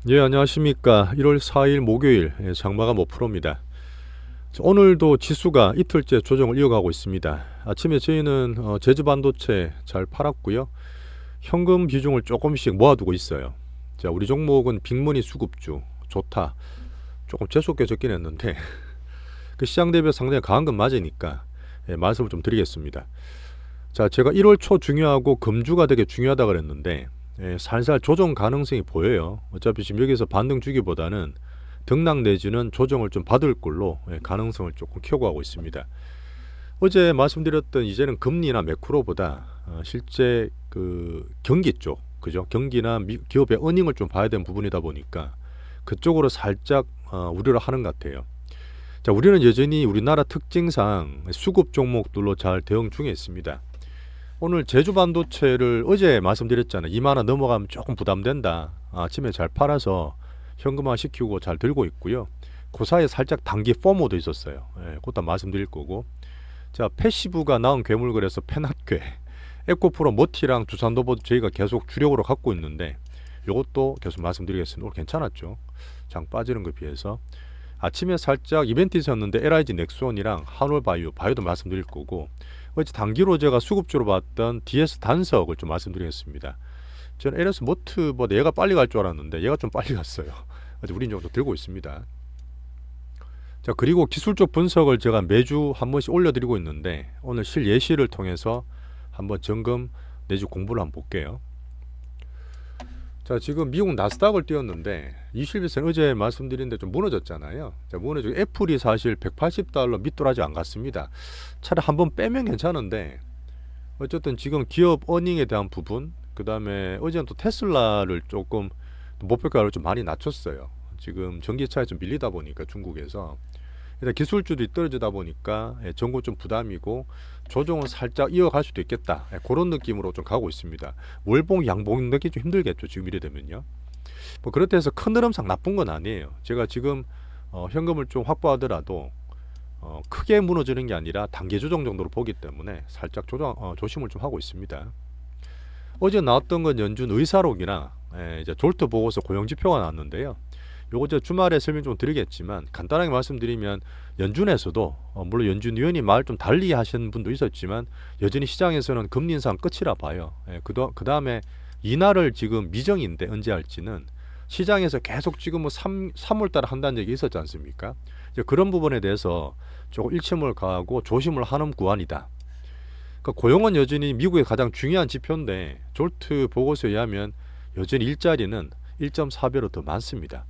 예, 안녕하십니까. 1월 4일 목요일 장마감 5%입니다. 오늘도 지수가 이틀째 조정을 이어가고 있습니다. 아침에 저희는 제주 반도체 잘 팔았고요. 현금 비중을 조금씩 모아두고 있어요. 자, 우리 종목은 빅머니 수급주 좋다. 조금 재수없게 적긴 했는데 그 시장 대비 상당히 강한 건 맞으니까 말씀을 좀 드리겠습니다. 자, 제가 1월 초 중요하고 금주가 되게 중요하다 그랬는데 살살 조정 가능성이 보여요. 어차피 지금 여기서 반등 주기보다는 등락 내지는 조정을 좀 받을 걸로 가능성을 조금 키워가고 있습니다. 어제 말씀드렸던 이제는 금리나 매크로보다 실제 그 경기 쪽, 그죠? 경기나 기업의 어닝을 좀 봐야 되는 부분이다 보니까 그쪽으로 살짝 우려를 하는 것 같아요. 자, 우리는 여전히 우리나라 특징상 수급 종목들로 잘 대응 중에 있습니다. 오늘 제주 반도체를 어제 말씀드렸잖아요. 2만 원 넘어가면 조금 부담된다. 아침에 잘 팔아서 현금화 시키고 잘 들고 있고요. 그 사이에 살짝 단기 포모도 있었어요. 그것도 말씀드릴 거고. 자, 패시브가 나온 괴물거래소 페낫괴, 에코프로 모티랑 두산도보도 저희가 계속 주력으로 갖고 있는데 이것도 계속 말씀드리겠습니다. 오늘 괜찮았죠. 장 빠지는 것에 비해서. 아침에 살짝 이벤트 있었는데 LIG 넥스원이랑 한올바이오, 바이오도 말씀드릴 거고, 어제 단기로 제가 수급주로 봤던 DS 단석을 좀 말씀드리겠습니다. 저는 LS 모트보다 얘가 빨리 갈 줄 알았는데 얘가 좀 빨리 갔어요. 아직 우린 정도 들고 있습니다. 자, 그리고 기술적 분석을 제가 매주 한 번씩 올려드리고 있는데 오늘 실예시를 통해서 한번 점검 내지 공부를 한번 볼게요. 자, 지금 미국 나스닥을 띄웠는데 20일선 어제 말씀드린 데 좀 무너졌잖아요. 자, 무너지고 애플이 사실 180달러 밑돌아지 안 갔습니다. 차라리 한번 빼면 괜찮은데 어쨌든 지금 기업 어닝에 대한 부분, 그 다음에 어제는 또 테슬라를 조금 목표가를 좀 많이 낮췄어요. 지금 전기차에 좀 밀리다 보니까 중국에서 일단 기술주들이 떨어지다 보니까 전고 좀 부담이고 조정은 살짝 이어갈 수도 있겠다. 그런 느낌으로 좀 가고 있습니다. 월봉 양봉 넣기 좀 힘들겠죠. 지금 이래 되면요. 뭐 그렇다 해서 큰 흐름상 나쁜 건 아니에요. 제가 지금 현금을 좀 확보하더라도 크게 무너지는 게 아니라 단계 조정 정도로 보기 때문에 살짝 조심을 좀 하고 있습니다. 어제 나왔던 건 연준 의사록이나 이제 졸트 보고서 고용지표가 나왔는데요. 요거 저 주말에 설명 좀 드리겠지만 간단하게 말씀드리면 연준에서도 물론 연준 위원이 말 좀 달리 하시는 분도 있었지만 여전히 시장에서는 금리 인상 끝이라 봐요. 그 다음에 인하를 지금 미정인데 언제 할지는 시장에서 계속 지금 뭐 3월 달에 한다는 얘기 있었지 않습니까? 이제 그런 부분에 대해서 조금 일침을 가하고 조심을 하는 구간이다. 그러니까 고용은 여전히 미국의 가장 중요한 지표인데 졸트 보고서에 의하면 여전히 일자리는 1.4배로 더 많습니다.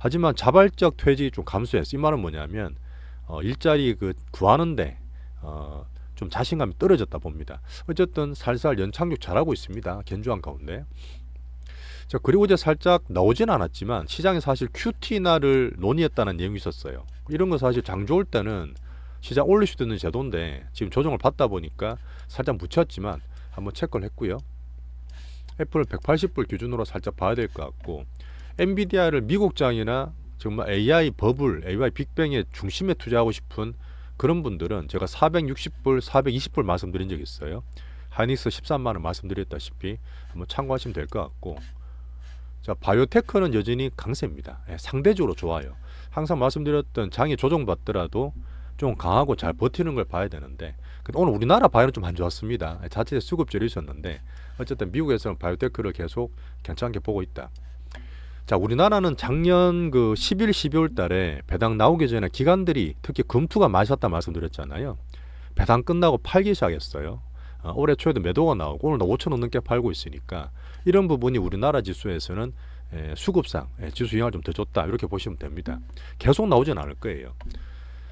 하지만 자발적 퇴직이 좀 감소했어. 이 말은 뭐냐면 일자리 그 구하는데 좀 자신감이 떨어졌다 봅니다. 어쨌든 살살 연착륙 잘하고 있습니다. 견주한 가운데. 자, 그리고 이제 살짝 나오진 않았지만 시장에 사실 QT 인하를 논의했다는 내용이 있었어요. 이런 거 사실 장 좋을 때는 시장 올릴 수도 있는 제도인데 지금 조정을 받다 보니까 살짝 묻혔지만 한번 체크를 했고요. 애플을 180불 기준으로 살짝 봐야 될 것 같고, 엔비디아를 미국장이나 정말 AI 버블, AI 빅뱅의 중심에 투자하고 싶은 그런 분들은 제가 460불, 420불 말씀드린 적이 있어요. 하이닉스 13만원 말씀드렸다시피 한번 참고하시면 될 것 같고, 자, 바이오테크는 여전히 강세입니다. 상대적으로 좋아요. 항상 말씀드렸던 장이 조정받더라도 좀 강하고 잘 버티는 걸 봐야 되는데 오늘 우리나라 바이오는 좀 안 좋았습니다. 자체 수급절이 있었는데 어쨌든 미국에서는 바이오테크를 계속 괜찮게 보고 있다. 자, 우리나라는 작년 그 11, 12월 달에 배당 나오기 전에 기관들이 특히 금투가 마셨다 말씀드렸잖아요. 배당 끝나고 팔기 시작했어요. 올해 초에도 매도가 나오고 오늘도 5천 원 넘게 팔고 있으니까 이런 부분이 우리나라 지수에서는 수급상 지수 영향을 좀 더 줬다 이렇게 보시면 됩니다. 계속 나오진 않을 거예요.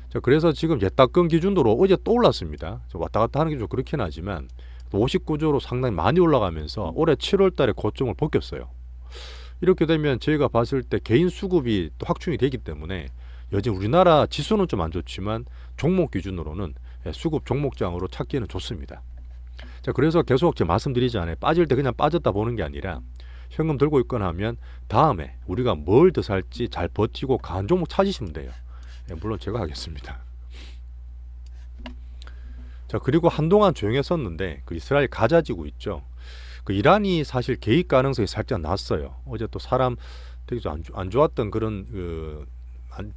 자, 그래서 지금 예탁금 기준으로 어제 또 올랐습니다. 왔다 갔다 하는 게 좀 그렇긴 하지만 59조로 상당히 많이 올라가면서 올해 7월 달에 고점을 벗겼어요. 이렇게 되면 저희가 봤을 때 개인 수급이 또 확충이 되기 때문에 여전히 우리나라 지수는 좀 안 좋지만 종목 기준으로는 수급 종목장으로 찾기는 좋습니다. 자, 그래서 계속 제가 말씀드리지 않아요. 빠질 때 그냥 빠졌다 보는 게 아니라 현금 들고 있거나 하면 다음에 우리가 뭘 더 살지 잘 버티고 강한 종목 찾으시면 돼요. 물론 제가 하겠습니다. 자, 그리고 한동안 조용했었는데 그 이스라엘 가자 지구 있죠. 그 이란이 사실 개입 가능성이 살짝 났어요. 어제 또 사람 되게 좀 안 좋았던 그런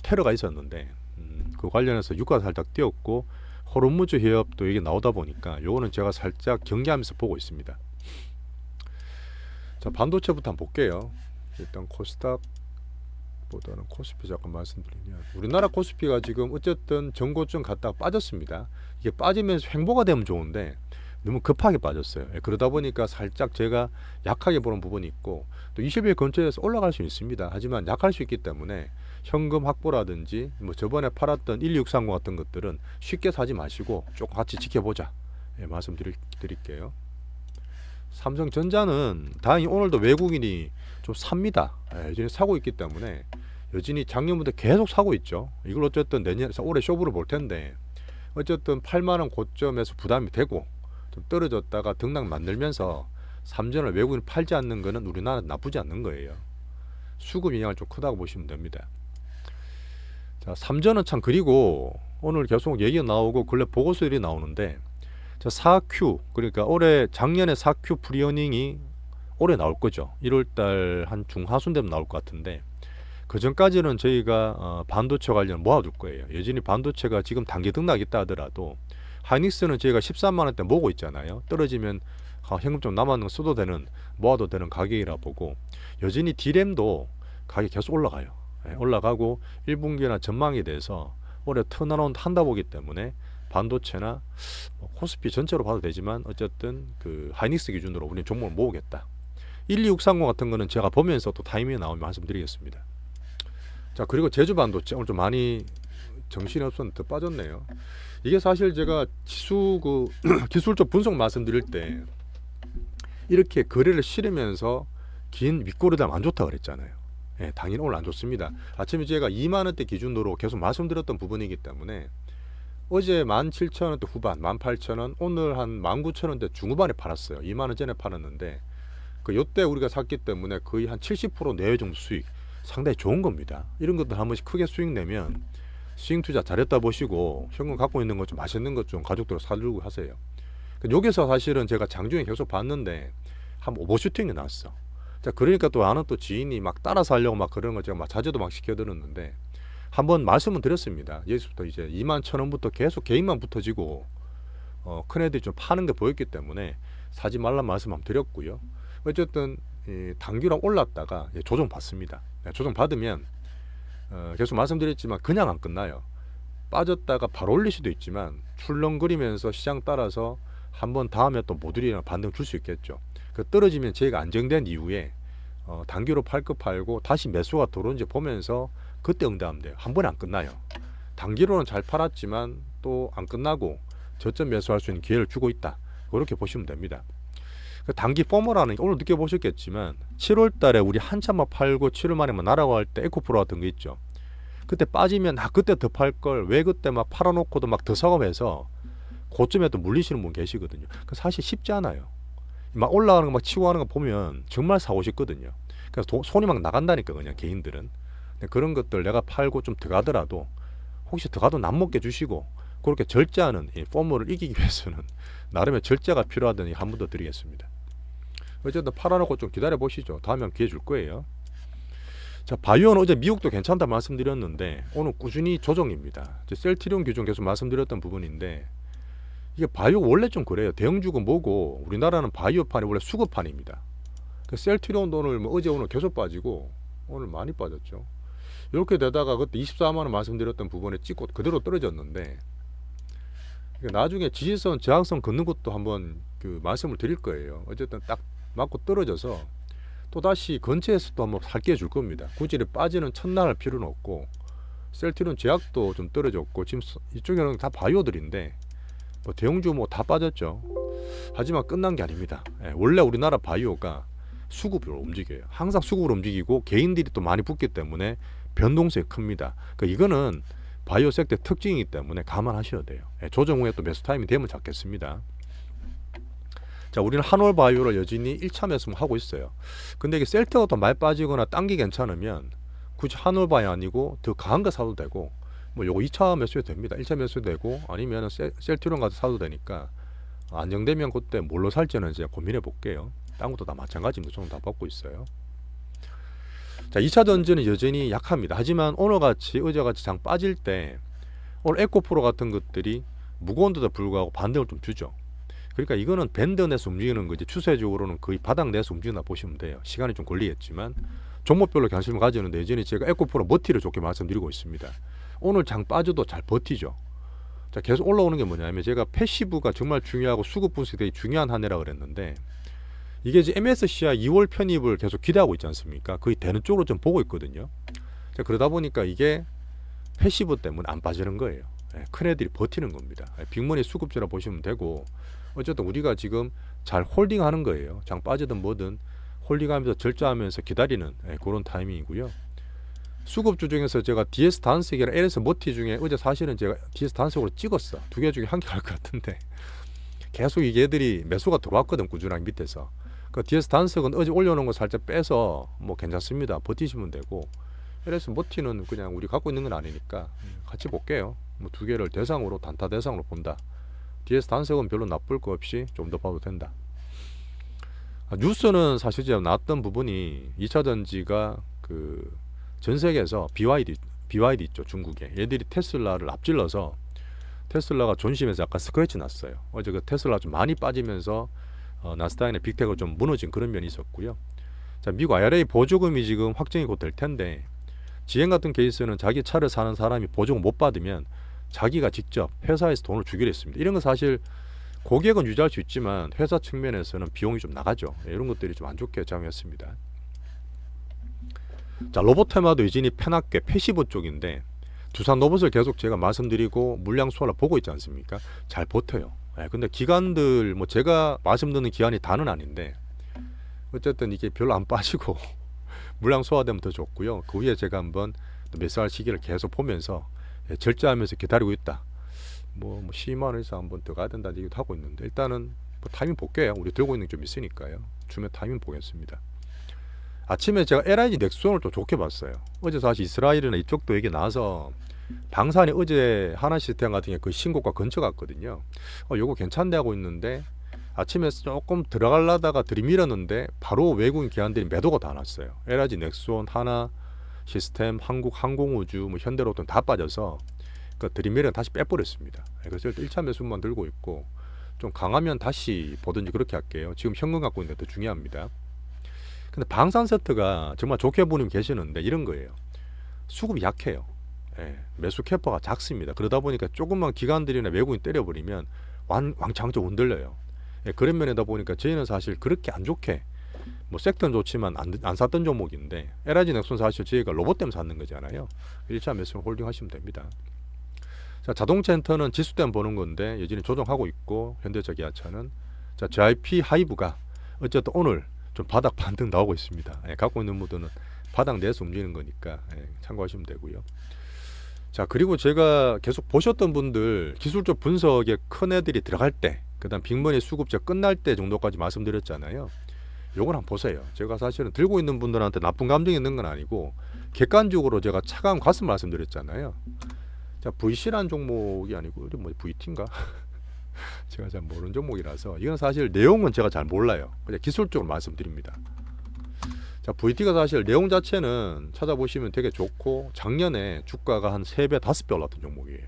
테러가 있었는데 그 관련해서 유가가 살짝 뛰었고 호르무즈 해협도 이게 나오다 보니까 요거는 제가 살짝 경계하면서 보고 있습니다. 자, 반도체부터 한번 볼게요. 일단 코스닥보다는 코스피 잠깐 말씀드리면 우리나라 코스피가 지금 어쨌든 전고점 갔다가 빠졌습니다. 이게 빠지면서 횡보가 되면 좋은데 너무 급하게 빠졌어요. 그러다 보니까 살짝 제가 약하게 보는 부분이 있고 또 20일 근처에서 올라갈 수 있습니다. 하지만 약할 수 있기 때문에 현금 확보라든지 뭐 저번에 팔았던 1260 같은 것들은 쉽게 사지 마시고 조금 같이 지켜보자. 말씀드릴게요. 삼성전자는 다행히 오늘도 외국인이 좀 삽니다. 여전히 사고 있기 때문에 여전히 작년부터 계속 사고 있죠. 이걸 어쨌든 내년 올해 쇼부를 볼 텐데 어쨌든 8만원 고점에서 부담이 되고 좀 떨어졌다가 등락 만들면서 삼전을 외국인이 팔지 않는 거는 우리나라 나쁘지 않는 거예요. 수급 영향을 좀 크다고 보시면 됩니다. 자, 삼전은 참 그리고 오늘 계속 얘기가 나오고 근래 보고서들이 나오는데 4Q 그러니까 올해 작년에 4Q 프리어닝이 올해 나올 거죠. 1월달 한 중하순 되면 나올 것 같은데 그 전까지는 저희가 반도체 관련 모아둘 거예요. 여전히 반도체가 지금 단기 등락 있다 하더라도 하이닉스는 저희가 13만원대 모으고 있잖아요. 떨어지면 현금 좀 남았는 거 써도 되는 모아도 되는 가격이라 보고 여전히 D램도 가격이 계속 올라가요. 올라가고 1분기나 전망에 대해서 올해 턴어라운드 한다 보기 때문에 반도체나 코스피 전체로 봐도 되지만 어쨌든 그 하이닉스 기준으로 우리는 종목을 모으겠다. 12630 같은 거는 제가 보면서 또 타이밍이 나오면 말씀드리겠습니다. 자, 그리고 제주 반도체 오늘 좀 많이 정신이 없었는데 더 빠졌네요. 이게 사실 제가 지수 그 기술적 분석 말씀드릴 때 이렇게 거래를 실으면서 긴 윗꼬리들 안 좋다 그랬잖아요. 당연히 오늘 안 좋습니다. 아침에 제가 2만원대 기준으로 계속 말씀드렸던 부분이기 때문에 어제 17,000원대 후반 18,000원 오늘 한 19,000원대 중후반에 팔았어요. 2만원 전에 팔았는데 그 요때 우리가 샀기 때문에 거의 한 70% 내외 정도 수익 상당히 좋은 겁니다. 이런 것들 한 번씩 크게 수익 내면 수익 투자 잘했다 보시고 현금 갖고 있는 것 좀 맛있는 것 좀 가족들 사들고 하세요. 여기서 사실은 제가 장중에 계속 봤는데 한 오버슈팅이 나왔어. 자, 그러니까 또 아는 또 지인이 막 따라서 하려고 막 그런 거 제가 막 자제도 막 시켜드렸는데 한번 말씀은 드렸습니다. 여기서부터 이제 21,000원부터 계속 개인만 붙어지고 큰 애들이 좀 파는 게 보였기 때문에 사지 말란 말씀 한번 드렸고요. 어쨌든 단기로 올랐다가 조정 받습니다. 조정 받으면 계속 말씀드렸지만 그냥 안 끝나요. 빠졌다가 바로 올릴 수도 있지만 출렁거리면서 시장 따라서 한번 다음에 또 모듈이나 반등 줄 수 있겠죠. 그 떨어지면 저희가 안정된 이후에 단기로 팔 거 팔고 다시 매수가 들어오는지 보면서 그때 응대하면 돼요. 한 번에 안 끝나요. 단기로는 잘 팔았지만 또 안 끝나고 저점 매수할 수 있는 기회를 주고 있다. 그렇게 보시면 됩니다. 그 단기 포머라는 게 오늘 느껴보셨겠지만 7월 달에 우리 한참만 팔고 7월 말에 막 날아갈 때 에코프로 같은 거 있죠. 그때 빠지면 그때 더 팔 걸 왜 그때 막 팔아놓고도 막 더 사고해서 고점에 또 물리시는 분 계시거든요. 그 사실 쉽지 않아요. 막 올라가는 거 막 치고 하는 거 보면 정말 사고 싶거든요. 그래서 손이 막 나간다니까 그냥 개인들은. 그런 것들 내가 팔고 좀 들어가더라도 혹시 들어가도 남먹게 주시고 그렇게 절제하는 이 포머를 이기기 위해서는 나름의 절제가 필요하다니 한 번 더 드리겠습니다. 어쨌든 팔아놓고 좀 기다려 보시죠. 다음에 기회 줄 거예요. 자, 바이오는 어제 미국도 괜찮다 말씀드렸는데 오늘 꾸준히 조정입니다. 셀트리온 기준 계속 말씀드렸던 부분인데 이게 바이오 원래 좀 그래요. 대형주고 뭐고 우리나라는 바이오판이 원래 수급판입니다. 그 셀트리온도 오늘 어제 오늘 계속 빠지고 오늘 많이 빠졌죠. 이렇게 되다가 그때 24만원 말씀드렸던 부분에 찍고 그대로 떨어졌는데 나중에 지지선 저항선 긋는 것도 한번 그 말씀을 드릴 거예요. 어쨌든 딱 맞고 떨어져서 또 다시 근처에서 또 한번 살게 해줄 겁니다. 굳이 빠지는 첫날 할 필요는 없고 셀트리온 제약도 좀 떨어졌고 지금 이쪽에는 다 바이오들인데 뭐 대형주 뭐 다 빠졌죠. 하지만 끝난 게 아닙니다. 원래 우리나라 바이오가 수급으로 움직여요. 항상 수급으로 움직이고 개인들이 또 많이 붙기 때문에 변동성이 큽니다. 이거는 바이오 섹터 특징이기 때문에 감안하셔야 돼요. 조정 후에 또 매수 타임이 되면 잡겠습니다. 자, 우리는 한올 바이오를 여전히 1차 매수 하고 있어요. 근데 이게 셀트가 더 많이 빠지거나 딴 게 괜찮으면 굳이 한올 바이오 아니고 더 강한 거 사도 되고 뭐 요거 2차 매수해도 됩니다. 1차 매수해도 되고 아니면 셀트론 가서 사도 되니까 안정되면 그때 뭘로 살지는 이제 고민해 볼게요. 딴 것도 다 마찬가지입니다. 조정 다 받고 있어요. 자, 2차 전지는 여전히 약합니다. 하지만 오늘같이 어제같이 장 빠질 때 오늘 에코프로 같은 것들이 무거운데도 불구하고 반등을 좀 주죠. 그러니까 이거는 밴드 내에서 움직이는 거지 추세적으로는 거의 바닥 내에서 움직이나 보시면 돼요. 시간이 좀 걸리겠지만 종목별로 관심을 가지는데 여전히 제가 에코프로 버티를 좋게 말씀드리고 있습니다. 오늘 장 빠져도 잘 버티죠. 자, 계속 올라오는 게 뭐냐면 제가 패시브가 정말 중요하고 수급 분석이 되게 중요한 한 해라 그랬는데 이게 이제 MSCI 2월 편입을 계속 기대하고 있지 않습니까? 거의 되는 쪽으로 좀 보고 있거든요. 자, 그러다 보니까 이게 패시브 때문에 안 빠지는 거예요. 큰 애들이 버티는 겁니다. 빅머니 수급주라 보시면 되고 어쨌든 우리가 지금 잘 홀딩하는 거예요. 장 빠지든 뭐든 홀딩하면서 절제하면서 기다리는 그런 타이밍이고요. 수급주 중에서 제가 DS 단색이랑 LS 모티 중에 어제 사실은 제가 DS 단색으로 찍었어. 두 개 중에 한 개 갈 것 같은데 계속 이게 애들이 매수가 들어왔거든. 꾸준하게 밑에서. 그 DS 단색은 어제 올려놓은 거 살짝 빼서 뭐 괜찮습니다. 버티시면 되고 LS 모티는 그냥 우리 갖고 있는 건 아니니까 같이 볼게요. 뭐 두 개를 대상으로 단타 대상으로 본다. DS 단색은 별로 나쁠 거 없이 좀 더 봐도 된다. 뉴스는 사실 제가 나왔던 부분이 2차 전지가 그 전 세계에서 BYD 있죠. 중국에. 얘들이 테슬라를 앞질러서 테슬라가 존심에서 약간 스크래치 났어요. 어제 그 테슬라 좀 많이 빠지면서 나스닥이나 빅테크가 좀 무너진 그런 면이 있었고요. 자, 미국 IRA 보조금이 지금 확정이 곧 될 텐데 지행 같은 케이스는 자기 차를 사는 사람이 보조금 못 받으면 자기가 직접 회사에서 돈을 주기로 했습니다. 이런 건 사실 고객은 유지할 수 있지만 회사 측면에서는 비용이 좀 나가죠. 이런 것들이 좀 안 좋게 작용했습니다. 자, 로봇 테마도 여전히 페나께 패시브 쪽인데 두산 로봇을 계속 제가 말씀드리고 물량 수화를 보고 있지 않습니까? 잘 버텨요. 근데 기관들 뭐 제가 말씀드리는 기관이 다는 아닌데 어쨌든 이게 별로 안 빠지고 물량 소화되면 더 좋고요. 그 위에 제가 한번 매수할 시기를 계속 보면서 절제하면서 기다리고 있다. 뭐 12만 원에서 한번 더 가야 된다는 얘기도 하고 있는데 일단은 뭐 타이밍 볼게요. 우리 들고 있는 게 좀 있으니까요. 주면 타이밍 보겠습니다. 아침에 제가 LIG 넥슨을 좀 좋게 봤어요. 어제 사실 이스라엘이나 이쪽도 얘기 나와서 방산이 어제 하나시스템 같은 게 그 신고가 근처 갔거든요. 요거 괜찮대 하고 있는데 아침에 조금 들어가려다가 들이밀었는데 바로 외국인 기관들이 매도가 다 났어요. LIG 넥슨, 하나 시스템, 한국 항공우주, 뭐 현대로돈 다 빠져서 그 들이밀은 다시 빼버렸습니다. 그래서 일단 1차 매수만 들고 있고 좀 강하면 다시 보든지 그렇게 할게요. 지금 현금 갖고 있는 게 더 중요합니다. 근데 방산 세트가 정말 좋게 보는 계시는데 이런 거예요. 수급이 약해요. 매수 캐퍼가 작습니다. 그러다 보니까 조금만 기관들이나 외국인 때려버리면 왕창 흔들려요. 그런 면에다 보니까 저희는 사실 그렇게 안 좋게 뭐 섹터는 좋지만 안 샀던 종목인데 LIG 넥슨 사실 저희가 로봇 때문에 샀는 거잖아요. 1차 매수는 홀딩 하시면 됩니다. 자, 자동차 엔터는 지수 때문에 보는 건데 여전히 조정하고 있고 현대차 기아차는 자, JYP 하이브가 어쨌든 오늘 좀 바닥 반등 나오고 있습니다. 갖고 있는 모드는 바닥 내에서 움직이는 거니까 참고하시면 되고요. 자, 그리고 제가 계속 보셨던 분들 기술적 분석에 큰 애들이 들어갈 때 그다음 빅머니 수급제 끝날 때 정도까지 말씀드렸잖아요. 요건 한번 보세요. 제가 사실은 들고 있는 분들한테 나쁜 감정이 있는 건 아니고 객관적으로 제가 차가운 가슴 말씀드렸잖아요. 자, VC란 종목이 아니고 뭐 VT인가? 제가 잘 모르는 종목이라서 이건 사실 내용은 제가 잘 몰라요. 그냥 기술적으로 말씀드립니다. 자, VT가 사실 내용 자체는 찾아보시면 되게 좋고 작년에 주가가 한 3배, 5배 올랐던 종목이에요.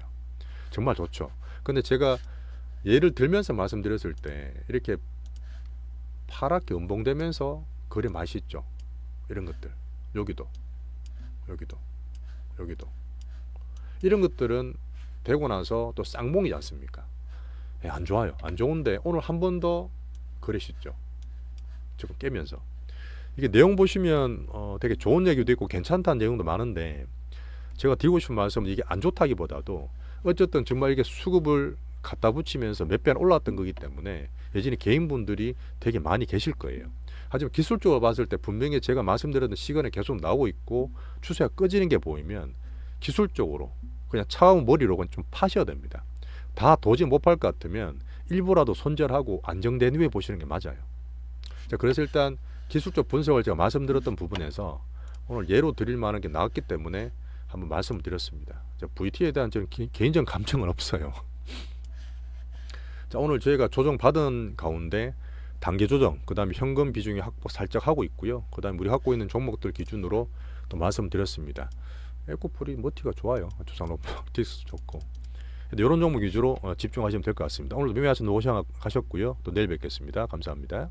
정말 좋죠. 근데 제가 예를 들면서 말씀드렸을 때 이렇게 파랗게 음봉되면서 거래 맛있죠. 이런 것들. 여기도 이런 것들은 되고 나서 또 쌍봉이지 않습니까? 안 좋아요. 안 좋은데 오늘 한 번 더 거래 쉽죠. 조금 깨면서. 이게 내용 보시면 되게 좋은 얘기도 있고 괜찮다는 내용도 많은데 제가 드리고 싶은 말씀은 이게 안 좋다기보다도 어쨌든 정말 이게 수급을 갖다 붙이면서 몇 배는 올랐던 거기 때문에 예전에 개인분들이 되게 많이 계실 거예요. 하지만 기술적으로 봤을 때 분명히 제가 말씀드렸던 시간에 계속 나오고 있고 추세가 꺼지는 게 보이면 기술적으로 그냥 차가운 머리로 좀 파셔야 됩니다. 다 도저히 못 팔 것 같으면 일부라도 손절하고 안정된 후에 보시는 게 맞아요. 자, 그래서 일단 기술적 분석을 제가 말씀드렸던 부분에서 오늘 예로 드릴 만한 게 나왔기 때문에 한번 말씀을 드렸습니다. 자, VT에 대한 저는 개인적 감정은 없어요. 자, 오늘 저희가 조정 받은 가운데 단계 조정, 그 다음에 현금 비중이 확보 살짝 하고 있고요. 그 다음에 우리 갖고 있는 종목들 기준으로 또 말씀드렸습니다. 에코프리 머티가 좋아요. 주상 높고 틱스 좋고. 이런 종목 위주로 집중하시면 될 것 같습니다. 오늘도 매매하시는 오시가셨고요. 또 내일 뵙겠습니다. 감사합니다.